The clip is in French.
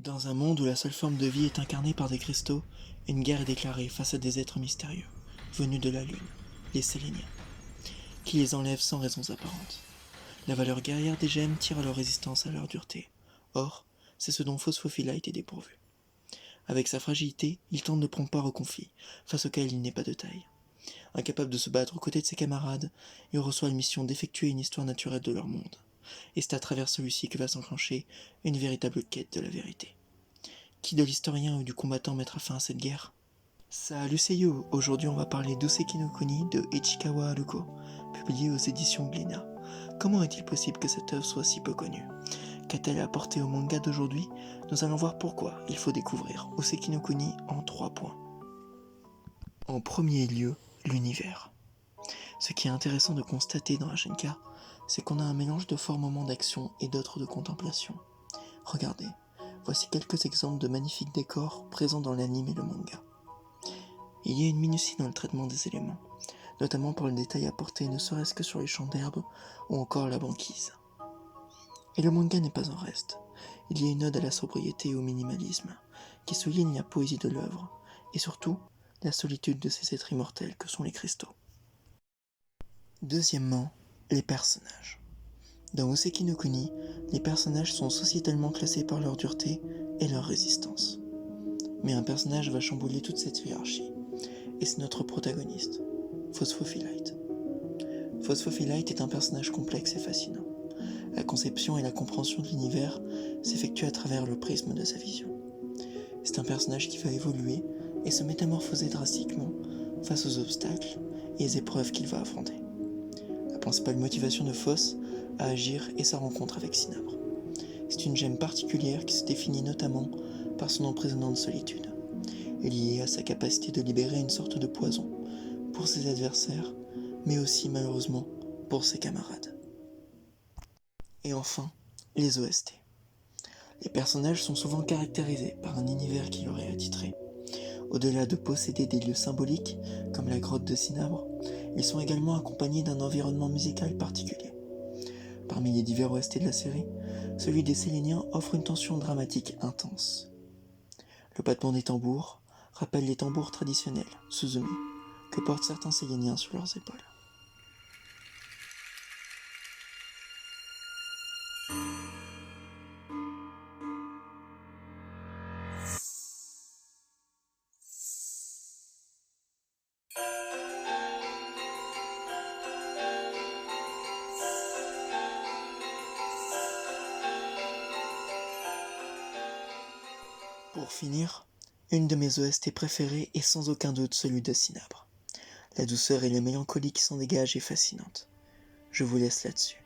Dans un monde où la seule forme de vie est incarnée par des cristaux, une guerre est déclarée face à des êtres mystérieux, venus de la Lune, les Séléniens, qui les enlèvent sans raisons apparentes. La valeur guerrière des gemmes tire à leur résistance à leur dureté. Or, c'est ce dont Phosphophyllite est dépourvu. Avec sa fragilité, il tente de prendre part au conflit, face auquel il n'est pas de taille. Incapable de se battre aux côtés de ses camarades, il reçoit la mission d'effectuer une histoire naturelle de leur monde. Et c'est à travers celui-ci que va s'enclencher une véritable quête de la vérité. Qui de l'historien ou du combattant mettra fin à cette guerre? Salut, c'est Yo. Aujourd'hui on va parler d'Oseki no Kuni de Ichikawa Haruko, publié aux éditions Glénat. Comment est-il possible que cette œuvre soit si peu connue? Qu'a-t-elle apporté au manga d'aujourd'hui? Nous allons voir pourquoi il faut découvrir Oseki no Kuni en 3 points. En premier lieu, l'univers. Ce qui est intéressant de constater dans Hashinka, c'est qu'on a un mélange de forts moments d'action et d'autres de contemplation. Regardez, voici quelques exemples de magnifiques décors présents dans l'anime et le manga. Il y a une minutie dans le traitement des éléments, notamment pour le détail apporté ne serait-ce que sur les champs d'herbe ou encore la banquise. Et le manga n'est pas en reste. Il y a une ode à la sobriété et au minimalisme, qui souligne la poésie de l'œuvre, et surtout, la solitude de ces êtres immortels que sont les cristaux. Deuxièmement, les personnages. Dans Oseki no Kuni, les personnages sont sociétalement classés par leur dureté et leur résistance. Mais un personnage va chambouler toute cette hiérarchie, et c'est notre protagoniste, Phosphophyllite. Phosphophyllite est un personnage complexe et fascinant. La conception et la compréhension de l'univers s'effectuent à travers le prisme de sa vision. C'est un personnage qui va évoluer et se métamorphoser drastiquement face aux obstacles et aux épreuves qu'il va affronter. La principale motivation de Phos à agir est sa rencontre avec Cinabre. C'est une gemme particulière qui se définit notamment par son emprisonnante solitude, et liée à sa capacité de libérer une sorte de poison pour ses adversaires, mais aussi malheureusement pour ses camarades. Et enfin, les OST. Les personnages sont souvent caractérisés par un univers qui leur est attitré. Au-delà de posséder des lieux symboliques, comme la grotte de Cinabre, ils sont également accompagnés d'un environnement musical particulier. Parmi les divers OST de la série, celui des Séléniens offre une tension dramatique intense. Le battement des tambours rappelle les tambours traditionnels, Suzumi, que portent certains Séléniens sur leurs épaules. Pour finir, une de mes OST préférées est sans aucun doute celui de Cinabre. La douceur et la mélancolie qui s'en dégagent est fascinante. Je vous laisse là-dessus.